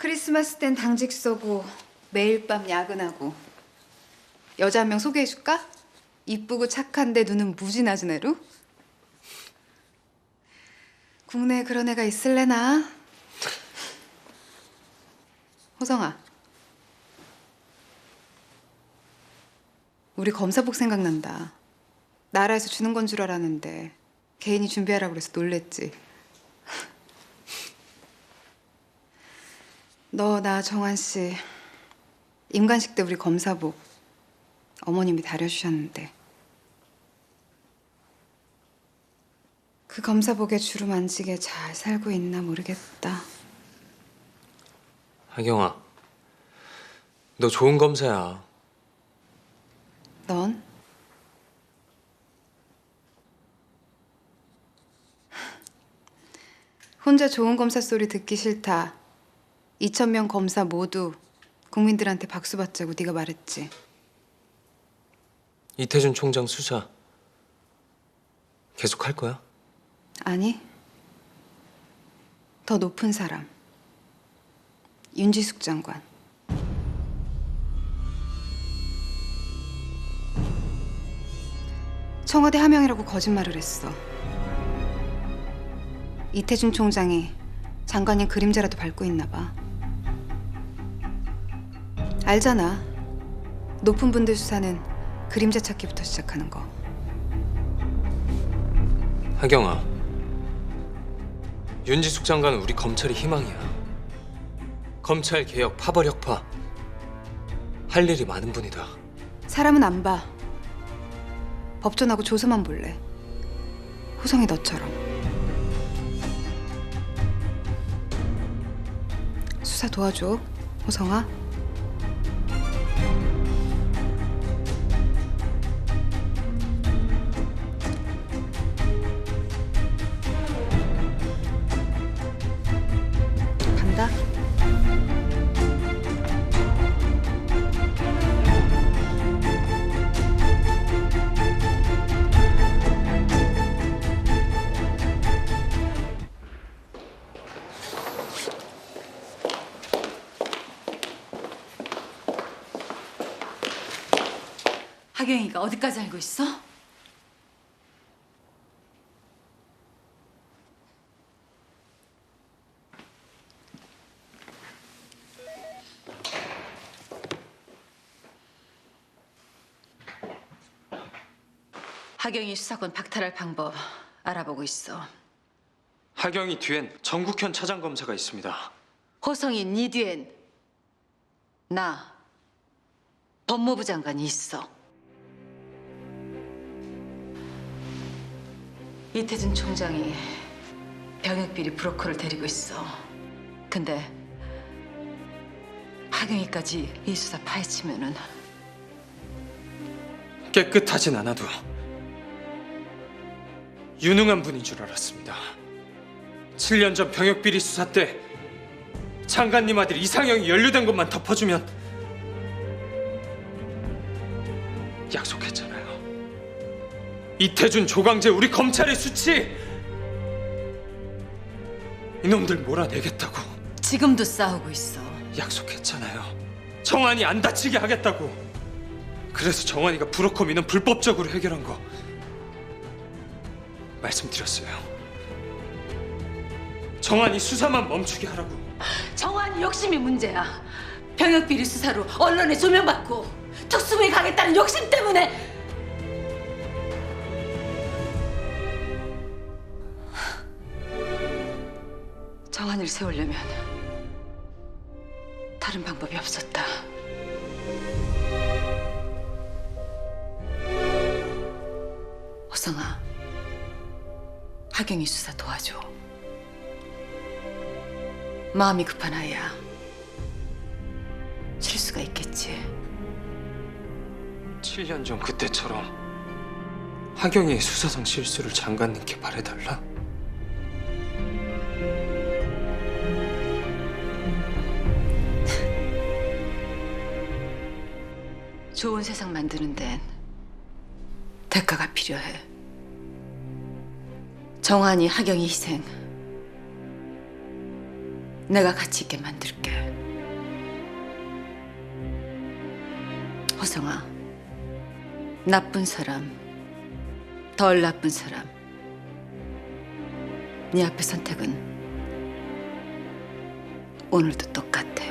크리스마스 땐 당직 쏘고 매일 밤 야근하고 여자 한 명 소개해줄까? 이쁘고 착한데 눈은 무지 낮은 애로? 국내에 그런 애가 있을래나? 호성아, 우리 검사복 생각난다. 나라에서 주는 건 줄 알았는데 개인이 준비하라고 그래서 놀랬지. 너, 나, 정한 씨 임관식 때 우리 검사복 어머님이 다려주셨는데 그 검사복에 주름 안 지게 잘 살고 있나 모르겠다. 하경아, 너 좋은 검사야. 넌? 혼자 좋은 검사 소리 듣기 싫다. 2,000명 검사 모두 국민들한테 박수 받자고 네가 말했지. 이태준 총장 수사 계속 할 거야? 아니, 더 높은 사람. 윤지숙 장관. 청와대 하명이라고 거짓말을 했어. 이태준 총장이 장관님 그림자라도 밟고 있나 봐. 알잖아. 높은 분들 수사는 그림자 찾기부터 시작하는 거. 하경아, 윤지숙 장관은 우리 검찰의 희망이야. 검찰 개혁, 파벌 혁파 할 일이 많은 분이다. 사람은 안 봐. 법전하고 조서만 볼래. 호성이 너처럼. 수사 도와줘, 호성아. 간다. 하경이가 어디까지 알고 있어? 하경이 수사권 박탈할 방법 알아보고 있어. 하경이 뒤엔 정국현 차장검사가 있습니다. 호성이 네 뒤엔 나 법무부 장관이 있어. 이태준 총장이 병역비리 브로커를 데리고 있어. 근데 하경이까지 이 수사 파헤치면은 깨끗하진 않아도 유능한 분인 줄 알았습니다. 7년 전 병역비리 수사 때 장관님 아들 이상형이 연루된 것만 덮어주면 약속했잖아요. 이태준, 조강재, 우리 검찰의 수치 이놈들 몰아내겠다고 지금도 싸우고 있어. 약속했잖아요. 정한이 안 다치게 하겠다고. 그래서 정한이가 브로커 민원 불법적으로 해결한 거 말씀드렸어요. 정한이 수사만 멈추게 하라고. 정한이 욕심이 문제야. 병역비리 수사로 언론에 조명받고 특수부에 가겠다는 욕심 때문에. 정한이를 세우려면 다른 방법이 없었다. 호성아, 하경이 수사 도와줘. 마음이 급한 아이야. 실수가 있겠지. 7년 전 그때처럼 하경이의 수사상 실수를 장관님께 말해달라. 좋은 세상 만드는 데는 대가가 필요해. 정한이, 하경이 희생 내가 가치 있게 만들게. 호성아, 나쁜 사람, 덜 나쁜 사람. 네 앞에 선택은 오늘도 똑같아.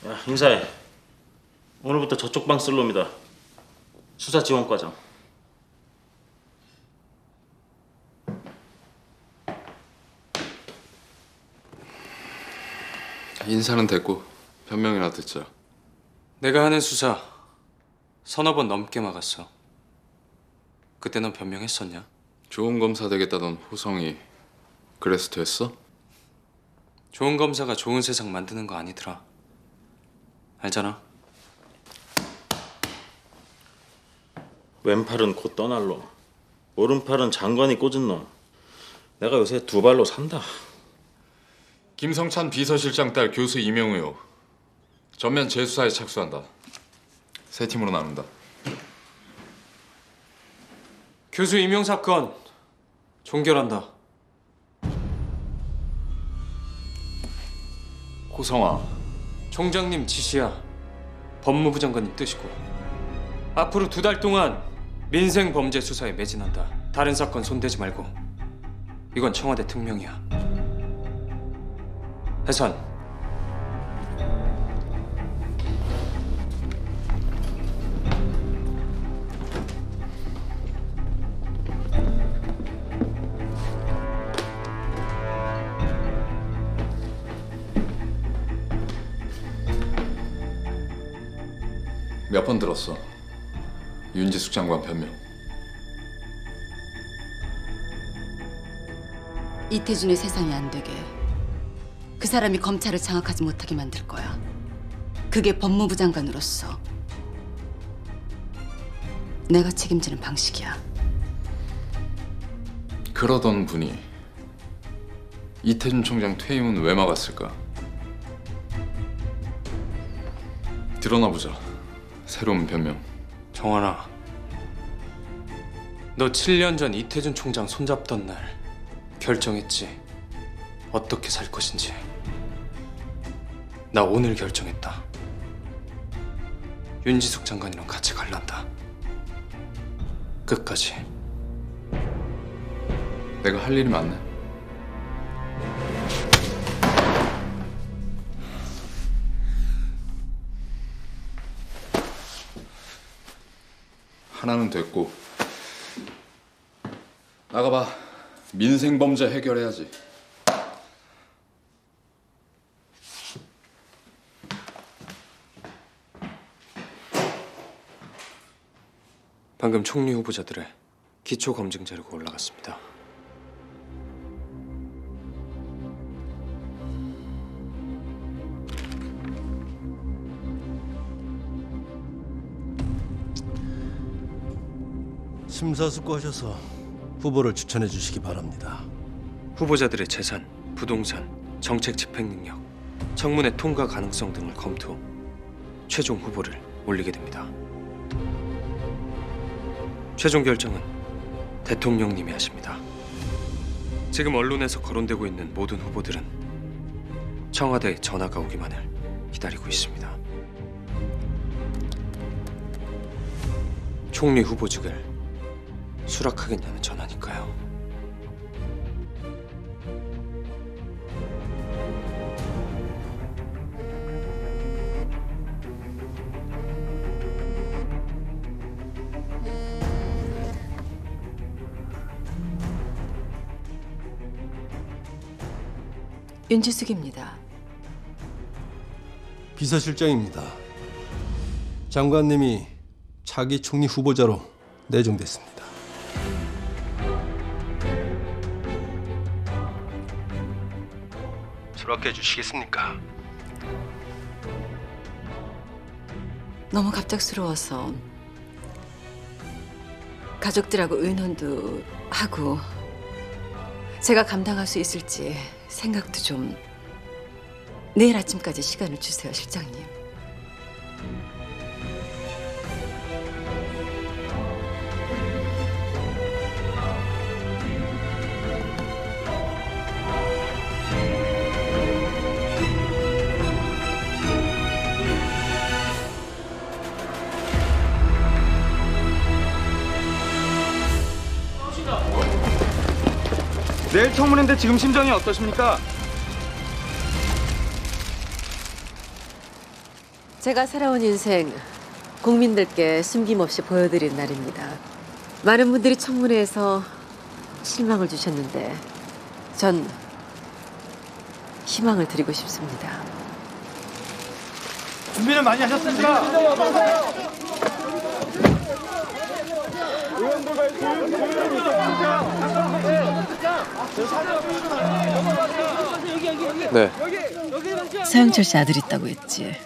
야, 인사해. 오늘부터 저쪽 방 쓸 놈이다. 수사지원과장. 인사는 됐고 변명이나 듣자. 내가 하는 수사 서너 번 넘게 막았어. 그때 넌 변명했었냐? 좋은 검사 되겠다던 호성이 그래서 됐어? 좋은 검사가 좋은 세상 만드는 거 아니더라. 알잖아. 왼팔은 곧 떠날 놈. 오른팔은 장관이 꽂은 놈. 내가 요새 두 발로 산다. 김성찬 비서실장 딸 교수 이명우 의혹 전면 재수사에 착수한다. 세 팀으로 나눈다. 교수 임용 사건 종결한다. 호성아, 총장님 지시야. 법무부 장관님 뜻이고. 앞으로 2달 동안 민생 범죄 수사에 매진한다. 다른 사건 손대지 말고. 이건 청와대 특명이야. 해산. 몇 번 들었어? 윤지숙 장관 변명. 이태준의 세상이 안 되게 그 사람이 검찰을 장악하지 못하게 만들 거야. 그게 법무부 장관으로서 내가 책임지는 방식이야. 그러던 분이 이태준 총장 퇴임은 왜 막았을까? 드러나 보자. 새로운 변명. 정환아, 너 7년 전 이태준 총장 손잡던 날 결정했지. 어떻게 살 것인지. 나 오늘 결정했다. 윤지숙 장관이랑 같이 갈란다. 끝까지. 내가 할 일이 많네. 하나는 됐고 나가봐. 민생 범죄 해결해야지. 방금 총리 후보자들의 기초 검증 자료가 올라갔습니다. 심사숙고하셔서 후보를 추천해 주시기 바랍니다. 후보자들의 재산, 부동산, 정책 집행 능력, 청문회 통과 가능성 등을 검토 후 최종 후보를 올리게 됩니다. 최종 결정은 대통령님이 하십니다. 지금 언론에서 거론되고 있는 모든 후보들은 청와대에 전화가 오기만을 기다리고 있습니다. 총리 후보직을 수락하겠냐는 전화니까요. 윤지숙입니다. 비서실장입니다. 장관님이 차기 총리 후보자로 내정됐습니다. 수락해 주시겠습니까? 너무 갑작스러워서 가족들하고 의논도 하고 제가 감당할 수 있을지 생각도 좀. 내일 아침까지 시간을 주세요, 실장님. 내일 청문회인데 지금 심정이 어떠십니까? 제가 살아온 인생 국민들께 숨김없이 보여드린 날입니다. 많은 분들이 청문회에서 실망을 주셨는데 전 희망을 드리고 싶습니다. 준비는 많이 하셨습니까? 네. 서영철 씨 아들 있다고 했지.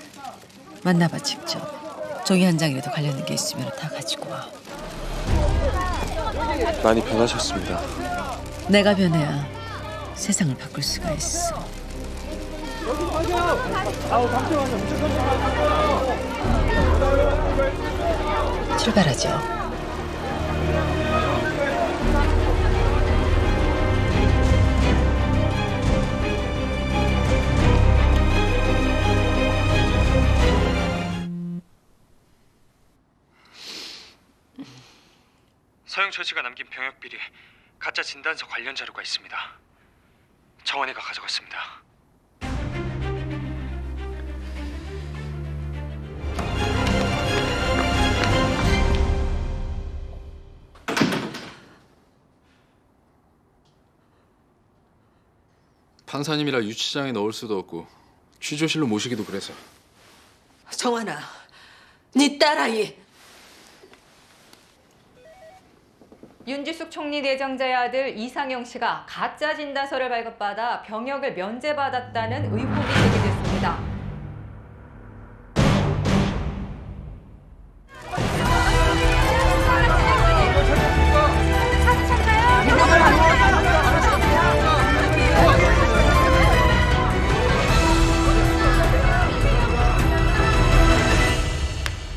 만나봐 직접. 종이 한 장이라도 관련된 게 있으면 다 가지고 와. 많이 변하셨습니다. 내가 변해야 세상을 바꿀 수가 있어. 출발하죠. 서영철 씨가 남긴 병역 비리 가짜 진단서 관련 자료가 있습니다. 정원이가 가져갔습니다. 판사님이라 유치장에 넣을 수도 없고 취조실로 모시기도 그래서. 정환아, 네 딸아이 윤지숙 총리 내정자의 아들 이상영 씨가 가짜 진단서를 발급받아 병역을 면제받았다는 의혹이 제기됐습니다.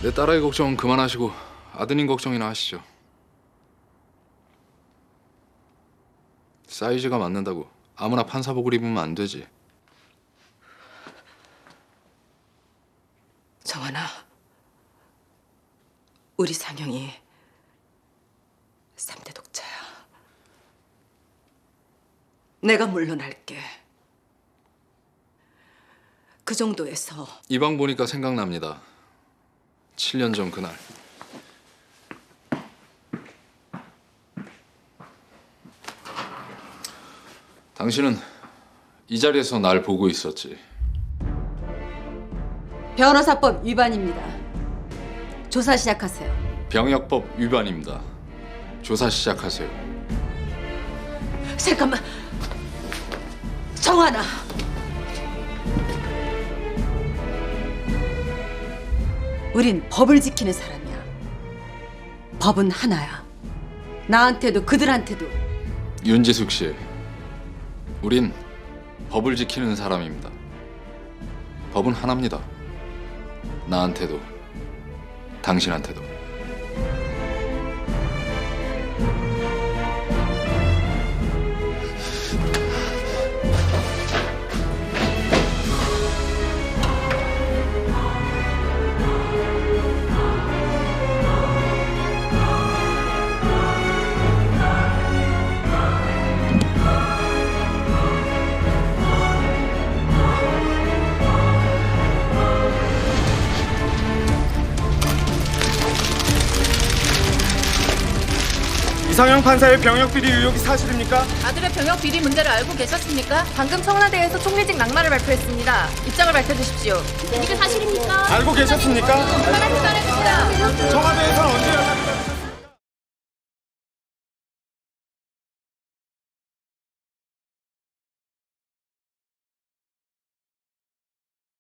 내 딸아이 걱정은 그만하시고 아드님 걱정이나 하시죠. 사이즈가 맞는다고 아무나 판사복을 입으면 안 되지. 정환아, 우리 상영이 3대 독자야. 내가 물러날게. 그 정도에서 이 방 보니까 생각납니다. 7년 전 그날. 당신은 이 자리에서 날 보고 있었지. 변호사법 위반입니다. 조사 시작하세요. 병역법 위반입니다. 조사 시작하세요. 잠깐만. 정환아. 우린 법을 지키는 사람이야. 법은 하나야. 나한테도 그들한테도. 윤지숙 씨, 우린 법을 지키는 사람입니다. 법은 하나입니다. 나한테도, 당신한테도. 이상형 판사의 병역 비리 의혹이 사실입니까? 아들의 병역 비리 문제를 알고 계셨습니까? 방금 청와대에서 총리직 낙마를 발표했습니다. 입장을 밝혀주십시오. 이게 사실입니까? 알고 계셨습니까? 말해주십시오. 청와대에서 언제 연락이